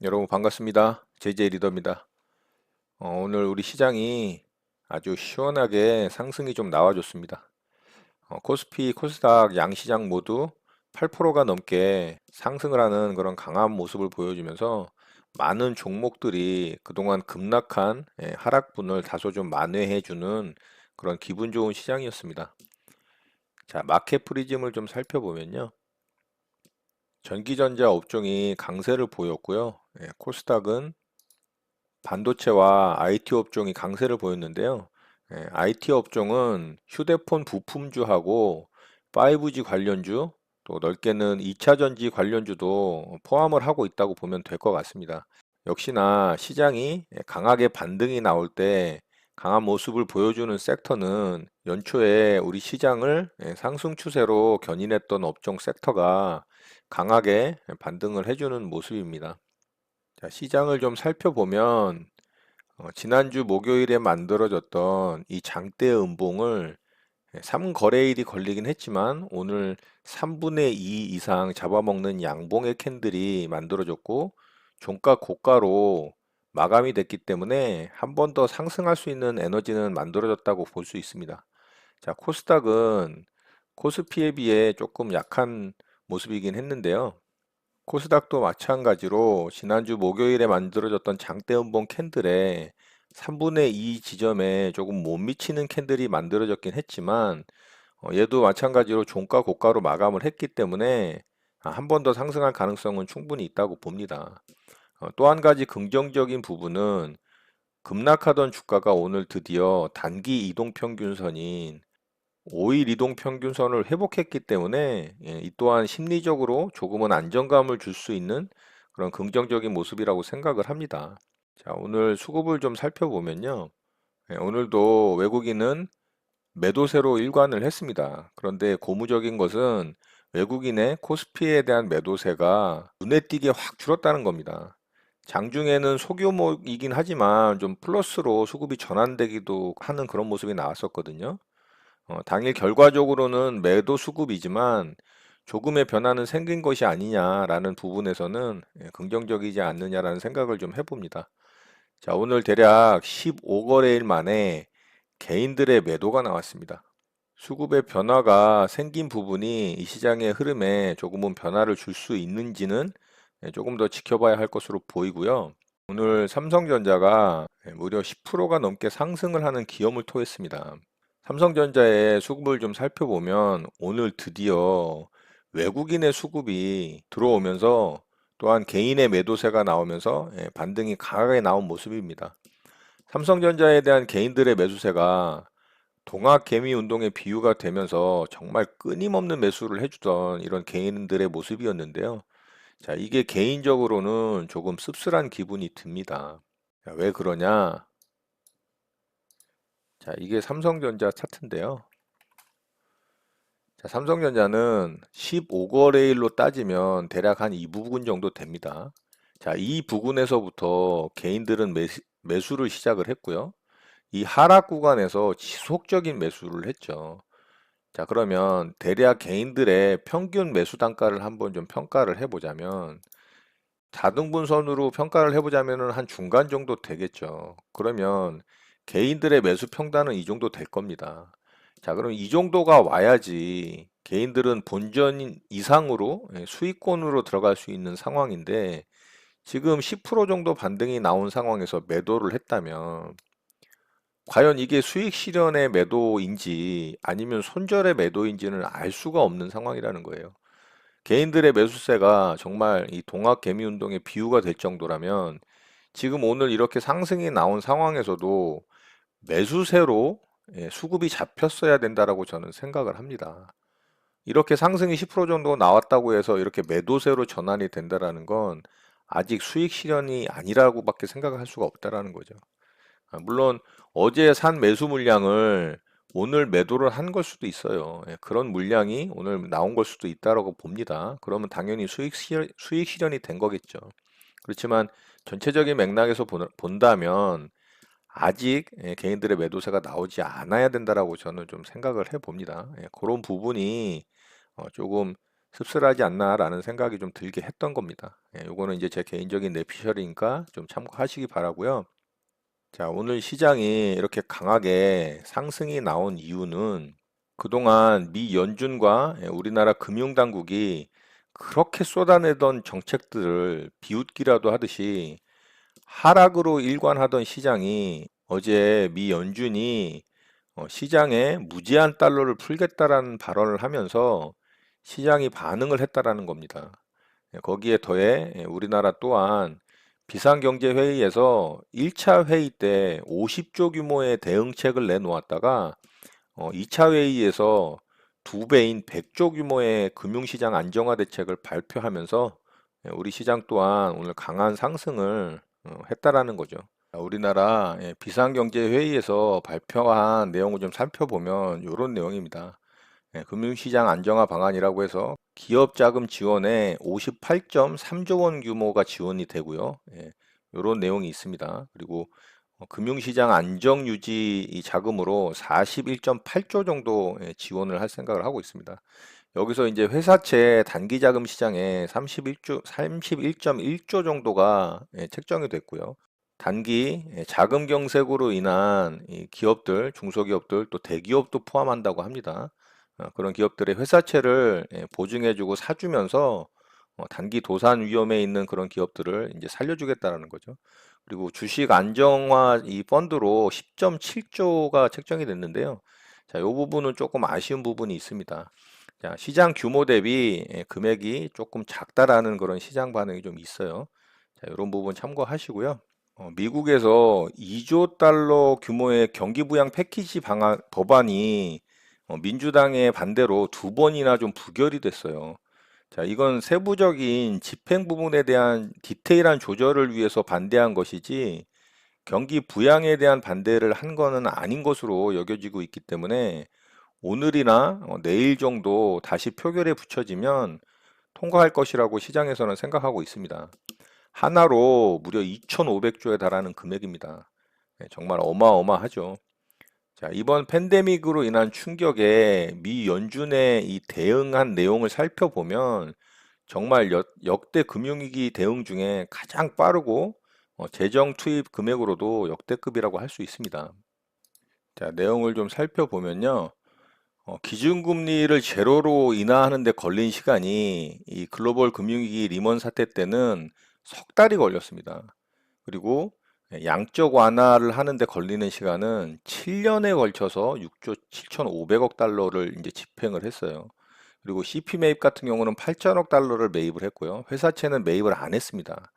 여러분 반갑습니다. JJ 리더입니다. 오늘 우리 시장이 아주 시원하게 상승이 좀 나와줬습니다. 코스피, 코스닥 양시장 모두 8%가 넘게 상승을 하는 그런 강한 모습을 보여주면서 많은 종목들이 그동안 급락한 하락분을 다소 좀 만회해주는 그런 기분 좋은 시장이었습니다. 자, 마켓 프리즘을 좀 살펴보면요. 전기전자 업종이 강세를 보였고요. 코스닥은 반도체와 IT 업종이 강세를 보였는데요. IT 업종은 휴대폰 부품주하고 5G 관련주, 또 넓게는 2차 전지 관련주도 포함을 하고 있다고 보면 될 것 같습니다. 역시나 시장이 강하게 반등이 나올 때 강한 모습을 보여주는 섹터는 연초에 우리 시장을 상승 추세로 견인했던 업종 섹터가 강하게 반등을 해주는 모습입니다. 자, 시장을 좀 살펴보면 지난주 목요일에 만들어졌던 이 장대 음봉을 3거래일이 걸리긴 했지만 오늘 3분의 2 이상 잡아먹는 양봉의 캔들이 만들어졌고 종가 고가로 마감이 됐기 때문에 한 번 더 상승할 수 있는 에너지는 만들어졌다고 볼 수 있습니다. 자, 코스닥은 코스피에 비해 조금 약한 모습이긴 했는데요. 코스닥도 마찬가지로 지난주 목요일에 만들어졌던 장대음봉 캔들에 3분의 2 지점에 조금 못 미치는 캔들이 만들어졌긴 했지만 얘도 마찬가지로 종가 고가로 마감을 했기 때문에 한 번 더 상승할 가능성은 충분히 있다고 봅니다. 또 한 가지 긍정적인 부분은 급락하던 주가가 오늘 드디어 단기 이동평균선인 5일 이동평균선을 회복했기 때문에 이 또한 심리적으로 조금은 안정감을 줄 수 있는 그런 긍정적인 모습이라고 생각을 합니다. 자, 오늘 수급을 좀 살펴보면요. 오늘도 외국인은 매도세로 일관을 했습니다. 그런데 고무적인 것은 외국인의 코스피에 대한 매도세가 눈에 띄게 확 줄었다는 겁니다. 장중에는 소규모이긴 하지만 좀 플러스로 수급이 전환되기도 하는 그런 모습이 나왔었거든요. 당일 결과적으로는 매도 수급이지만 조금의 변화는 생긴 것이 아니냐라는 부분에서는 긍정적이지 않느냐라는 생각을 좀 해봅니다. 자, 오늘 대략 15거래일 만에 개인들의 매도가 나왔습니다. 수급의 변화가 생긴 부분이 이 시장의 흐름에 조금은 변화를 줄 수 있는지는 조금 더 지켜봐야 할 것으로 보이고요. 오늘 삼성전자가 무려 10%가 넘게 상승을 하는 기염을 토했습니다. 삼성전자의 수급을 좀 살펴보면 오늘 드디어 외국인의 수급이 들어오면서 또한 개인의 매도세가 나오면서 반등이 강하게 나온 모습입니다. 삼성전자에 대한 개인들의 매수세가 동학개미 운동의 비유가 되면서 정말 끊임없는 매수를 해주던 이런 개인들의 모습이었는데요. 자, 이게 개인적으로는 조금 씁쓸한 기분이 듭니다. 자, 왜 그러냐? 자, 이게 삼성전자 차트인데요. 자, 삼성전자는 15거래일로 따지면 대략 한 이 부분 정도 됩니다. 자, 이 부분에서부터 개인들은 매수를 시작을 했고요. 이 하락 구간에서 지속적인 매수를 했죠. 자, 그러면 대략 개인들의 평균 매수 단가를 한번 좀 평가를 해보자면 다등분선으로 평가를 해보자면은 한 중간 정도 되겠죠. 그러면 개인들의 매수 평단은 이 정도 될 겁니다. 자, 그럼 이 정도가 와야지 개인들은 본전 이상으로 수익권으로 들어갈 수 있는 상황인데 지금 10% 정도 반등이 나온 상황에서 매도를 했다면 과연 이게 수익 실현의 매도인지 아니면 손절의 매도인지는 알 수가 없는 상황이라는 거예요. 개인들의 매수세가 정말 이 동학개미운동의 비유가 될 정도라면 지금 오늘 이렇게 상승이 나온 상황에서도 매수세로 수급이 잡혔어야 된다라고 저는 생각을 합니다. 이렇게 상승이 10% 정도 나왔다고 해서 이렇게 매도세로 전환이 된다라는 건 아직 수익 실현이 아니라고밖에 생각을 할 수가 없다라는 거죠. 물론 어제 산 매수 물량을 오늘 매도를 한 걸 수도 있어요. 그런 물량이 오늘 나온 걸 수도 있다라고 봅니다. 그러면 당연히 수익 실현이 된 거겠죠. 그렇지만 전체적인 맥락에서 본다면 아직 개인들의 매도세가 나오지 않아야 된다라고 저는 좀 생각을 해 봅니다. 그런 부분이 조금 씁쓸하지 않나라는 생각이 좀 들게 했던 겁니다. 요거는 이제 제 개인적인 내피셜이니까 좀 참고하시기 바라고요. 자, 오늘 시장이 이렇게 강하게 상승이 나온 이유는 그동안 미 연준과 우리나라 금융당국이 그렇게 쏟아내던 정책들을 비웃기라도 하듯이 하락으로 일관하던 시장이 어제 미 연준이 시장에 무제한 달러를 풀겠다라는 발언을 하면서 시장이 반응을 했다라는 겁니다. 거기에 더해 우리나라 또한 비상경제회의에서 1차 회의 때 50조 규모의 대응책을 내놓았다가 2차 회의에서 두 배인 100조 규모의 금융시장 안정화 대책을 발표하면서 우리 시장 또한 오늘 강한 상승을 했다라는 거죠. 우리나라 비상경제회의에서 발표한 내용을 좀 살펴보면 이런 내용입니다. 금융시장 안정화 방안이라고 해서 기업 자금 지원에 58.3조 원 규모가 지원이 되고요. 이런 내용이 있습니다. 그리고 금융시장 안정 유지 이 자금으로 41.8조 정도 지원을 할 생각을 하고 있습니다. 여기서 이제 회사채 단기 자금 시장에 31.1조 정도가 책정이 됐고요. 단기 자금 경색으로 인한 이 기업들, 중소기업들 또 대기업도 포함한다고 합니다. 그런 기업들의 회사채를 보증해주고 사주면서 단기 도산 위험에 있는 그런 기업들을 이제 살려주겠다라는 거죠. 그리고 주식 안정화 이 펀드로 10.7조가 책정이 됐는데요. 자, 이 부분은 조금 아쉬운 부분이 있습니다. 자, 시장 규모 대비 금액이 조금 작다라는 그런 시장 반응이 좀 있어요. 자, 이런 부분 참고하시고요. 미국에서 2조 달러 규모의 경기 부양 패키지 법안이 민주당의 반대로 두 번이나 좀 부결이 됐어요. 자, 이건 세부적인 집행 부분에 대한 디테일한 조절을 위해서 반대한 것이지 경기 부양에 대한 반대를 한 거는 아닌 것으로 여겨지고 있기 때문에 오늘이나 내일 정도 다시 표결에 붙여지면 통과할 것이라고 시장에서는 생각하고 있습니다. 하나로 무려 2,500조에 달하는 금액입니다. 정말 어마어마하죠. 자, 이번 팬데믹으로 인한 충격에 미 연준의 이 대응한 내용을 살펴보면 정말 역대 금융위기 대응 중에 가장 빠르고 재정 투입 금액으로도 역대급이라고 할 수 있습니다. 자, 내용을 좀 살펴보면요. 기준금리를 제로로 인하하는 데 걸린 시간이 이 글로벌 금융위기 리먼 사태 때는 석 달이 걸렸습니다. 그리고 양적 완화를 하는데 걸리는 시간은 7년에 걸쳐서 6조 7,500억 달러를 이제 집행을 했어요. 그리고 CP 매입 같은 경우는 8천억 달러를 매입을 했고요. 회사채는 매입을 안 했습니다.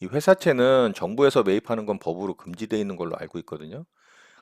이 회사채는 정부에서 매입하는 건 법으로 금지되어 있는 걸로 알고 있거든요.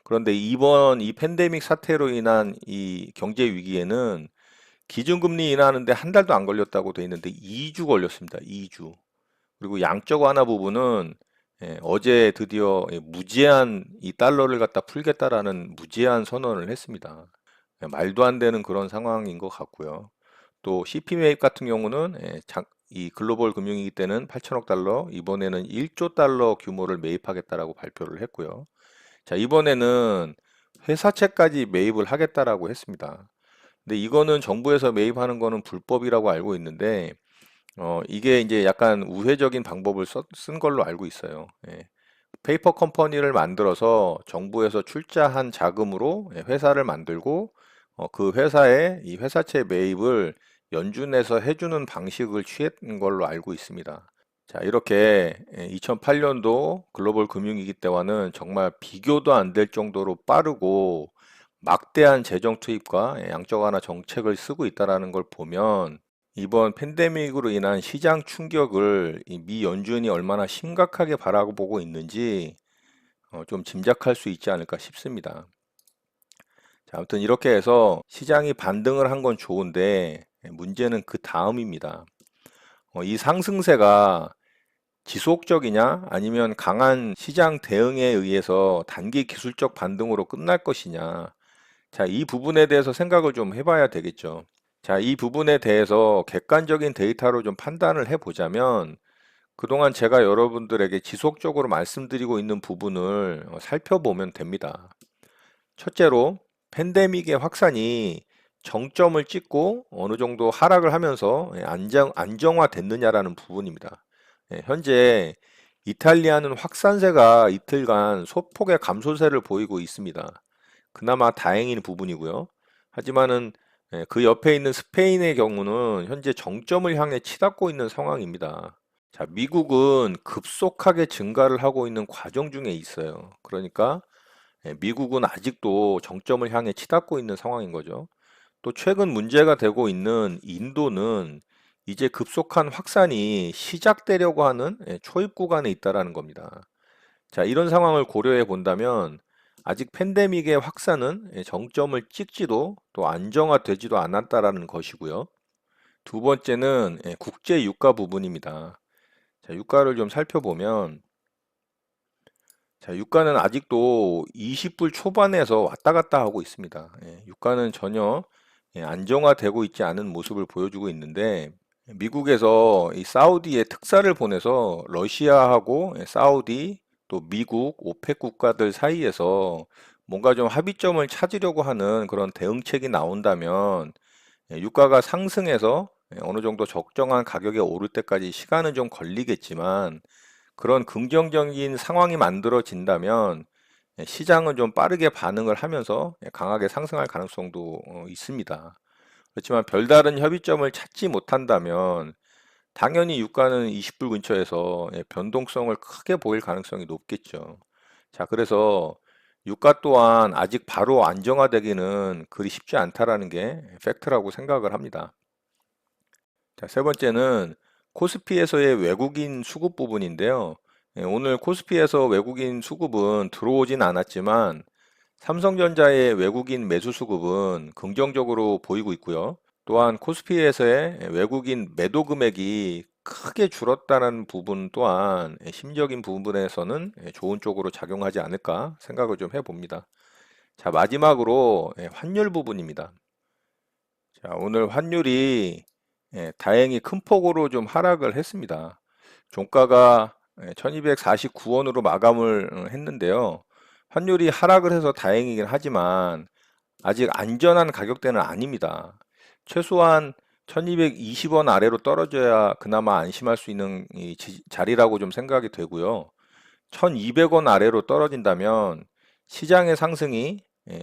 그런데 이번 이 팬데믹 사태로 인한 이 경제 위기에는 기준금리 인하하는데 한 달도 안 걸렸다고 돼 있는데 2주 걸렸습니다. 2주. 그리고 양적 완화 부분은 어제 드디어 무제한 이 달러를 갖다 풀겠다라는 무제한 선언을 했습니다. 말도 안 되는 그런 상황인 것 같고요. 또 CP 매입 같은 경우는 이 글로벌 금융위기 때는 8천억 달러, 이번에는 1조 달러 규모를 매입하겠다라고 발표를 했고요. 자, 이번에는 회사채까지 매입을 하겠다라고 했습니다. 근데 이거는 정부에서 매입하는 거는 불법이라고 알고 있는데 이게 이제 약간 우회적인 방법을 쓴 걸로 알고 있어요. 페이퍼 컴퍼니를 만들어서 정부에서 출자한 자금으로 회사를 만들고 그 회사에 이 회사채 매입을 연준에서 해주는 방식을 취한 걸로 알고 있습니다. 자, 이렇게 2008년도 글로벌 금융위기 때와는 정말 비교도 안 될 정도로 빠르고 막대한 재정 투입과 양적 완화 정책을 쓰고 있다는 걸 보면 이번 팬데믹으로 인한 시장 충격을 이미 연준이 얼마나 심각하게 바라보고 있는지 좀 짐작할 수 있지 않을까 싶습니다. 자, 아무튼 이렇게 해서 시장이 반등을 한 건 좋은데 문제는 그 다음입니다. 이 상승세가 지속적이냐 아니면 강한 시장 대응에 의해서 단기 기술적 반등으로 끝날 것이냐. 자, 이 부분에 대해서 생각을 좀 해봐야 되겠죠. 자, 이 부분에 대해서 객관적인 데이터로 좀 판단을 해보자면 그동안 제가 여러분들에게 지속적으로 말씀드리고 있는 부분을 살펴보면 됩니다. 첫째로 팬데믹의 확산이 정점을 찍고 어느 정도 하락을 하면서 안정화됐느냐라는 부분입니다. 현재 이탈리아는 확산세가 이틀간 소폭의 감소세를 보이고 있습니다. 그나마 다행인 부분이고요. 하지만은 그 옆에 있는 스페인의 경우는 현재 정점을 향해 치닫고 있는 상황입니다. 자, 미국은 급속하게 증가를 하고 있는 과정 중에 있어요. 그러니까 미국은 아직도 정점을 향해 치닫고 있는 상황인 거죠. 또 최근 문제가 되고 있는 인도는 이제 급속한 확산이 시작되려고 하는 초입 구간에 있다라는 겁니다. 자, 이런 상황을 고려해 본다면 아직 팬데믹의 확산은 정점을 찍지도 또 안정화되지도 않았다라는 것이고요. 두 번째는 국제 유가 부분입니다. 자, 유가를 좀 살펴보면 자, 유가는 아직도 20불 초반에서 왔다 갔다 하고 있습니다. 유가는 전혀 안정화되고 있지 않은 모습을 보여주고 있는데 미국에서 이 사우디에 특사를 보내서 러시아하고 사우디 또 미국 오펙 국가들 사이에서 뭔가 좀 합의점을 찾으려고 하는 그런 대응책이 나온다면 유가가 상승해서 어느 정도 적정한 가격에 오를 때까지 시간은 좀 걸리겠지만 그런 긍정적인 상황이 만들어진다면 시장은 좀 빠르게 반응을 하면서 강하게 상승할 가능성도 있습니다. 그렇지만 별다른 협의점을 찾지 못한다면 당연히 유가는 20불 근처에서 변동성을 크게 보일 가능성이 높겠죠. 자, 그래서 유가 또한 아직 바로 안정화되기는 그리 쉽지 않다라는 게 팩트라고 생각을 합니다. 자, 세 번째는 코스피에서의 외국인 수급 부분인데요. 오늘 코스피에서 외국인 수급은 들어오진 않았지만 삼성전자의 외국인 매수 수급은 긍정적으로 보이고 있고요. 또한 코스피에서의 외국인 매도 금액이 크게 줄었다는 부분 또한 심적인 부분에서는 좋은 쪽으로 작용하지 않을까 생각을 좀 해봅니다. 자, 마지막으로 환율 부분입니다. 자, 오늘 환율이 다행히 큰 폭으로 좀 하락을 했습니다. 종가가 1249원으로 마감을 했는데요. 환율이 하락을 해서 다행이긴 하지만 아직 안전한 가격대는 아닙니다. 최소한 1220원 아래로 떨어져야 그나마 안심할 수 있는 이 자리라고 좀 생각이 되고요. 1200원 아래로 떨어진다면 시장의 상승이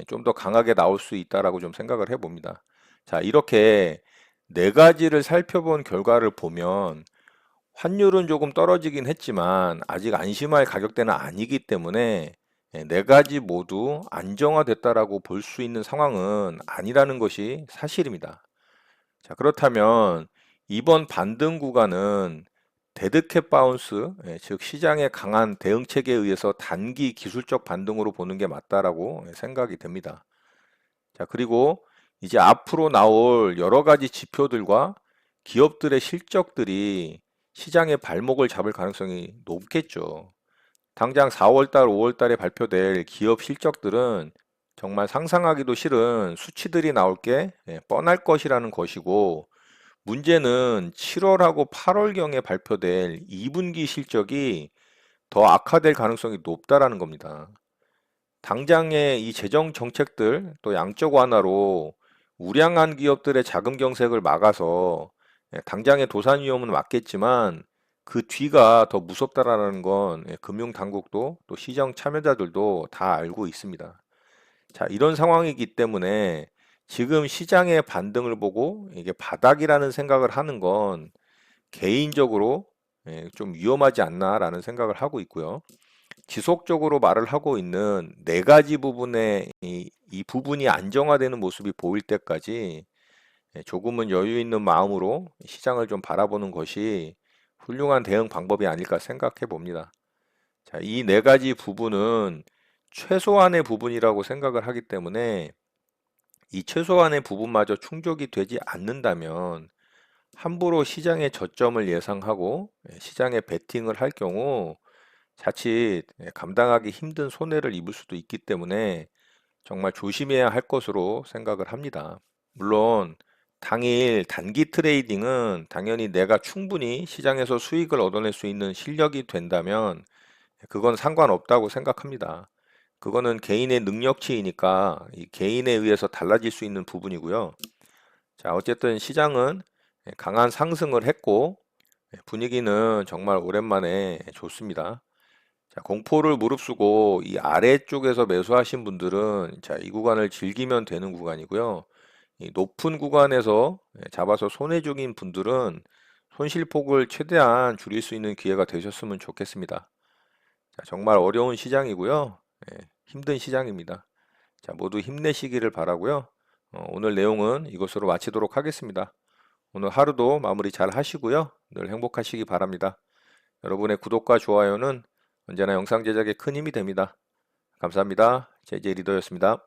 좀 더 강하게 나올 수 있다라고 좀 생각을 해봅니다. 자, 이렇게 네 가지를 살펴본 결과를 보면 환율은 조금 떨어지긴 했지만 아직 안심할 가격대는 아니기 때문에 네 가지 모두 안정화됐다라고 볼 수 있는 상황은 아니라는 것이 사실입니다. 자, 그렇다면 이번 반등 구간은 데드캣 바운스, 즉 시장의 강한 대응책에 의해서 단기 기술적 반등으로 보는 게 맞다라고 생각이 됩니다. 자, 그리고 이제 앞으로 나올 여러 가지 지표들과 기업들의 실적들이 시장의 발목을 잡을 가능성이 높겠죠. 당장 4월달, 5월달에 발표될 기업 실적들은 정말 상상하기도 싫은 수치들이 나올 게 뻔할 것이라는 것이고, 문제는 7월하고 8월경에 발표될 2분기 실적이 더 악화될 가능성이 높다라는 겁니다. 당장의 이 재정 정책들 또 양적 완화로 우량한 기업들의 자금 경색을 막아서 당장의 도산 위험은 막겠지만 그 뒤가 더 무섭다라는 건 금융 당국도 또 시장 참여자들도 다 알고 있습니다. 자, 이런 상황이기 때문에 지금 시장의 반등을 보고 이게 바닥이라는 생각을 하는 건 개인적으로 좀 위험하지 않나라는 생각을 하고 있고요. 지속적으로 말을 하고 있는 네 가지 부분의 이 부분이 안정화되는 모습이 보일 때까지 조금은 여유 있는 마음으로 시장을 좀 바라보는 것이 훌륭한 대응 방법이 아닐까 생각해 봅니다. 자, 이 네 가지 부분은 최소한의 부분이라고 생각을 하기 때문에 이 최소한의 부분마저 충족이 되지 않는다면 함부로 시장의 저점을 예상하고 시장에 베팅을 할 경우 자칫 감당하기 힘든 손해를 입을 수도 있기 때문에 정말 조심해야 할 것으로 생각을 합니다. 물론 당일 단기 트레이딩은 당연히 내가 충분히 시장에서 수익을 얻어낼 수 있는 실력이 된다면 그건 상관없다고 생각합니다. 그거는 개인의 능력치이니까 이 개인에 의해서 달라질 수 있는 부분이고요. 자, 어쨌든 시장은 강한 상승을 했고 분위기는 정말 오랜만에 좋습니다. 자, 공포를 무릅쓰고 이 아래쪽에서 매수하신 분들은 자, 이 구간을 즐기면 되는 구간이고요. 이 높은 구간에서 잡아서 손해 중인 분들은 손실폭을 최대한 줄일 수 있는 기회가 되셨으면 좋겠습니다. 자, 정말 어려운 시장이고요. 힘든 시장입니다. 자, 모두 힘내시기를 바라고요. 오늘 내용은 이것으로 마치도록 하겠습니다. 오늘 하루도 마무리 잘 하시고요. 늘 행복하시기 바랍니다. 여러분의 구독과 좋아요는 언제나 영상 제작에 큰 힘이 됩니다. 감사합니다. 제제 리더였습니다.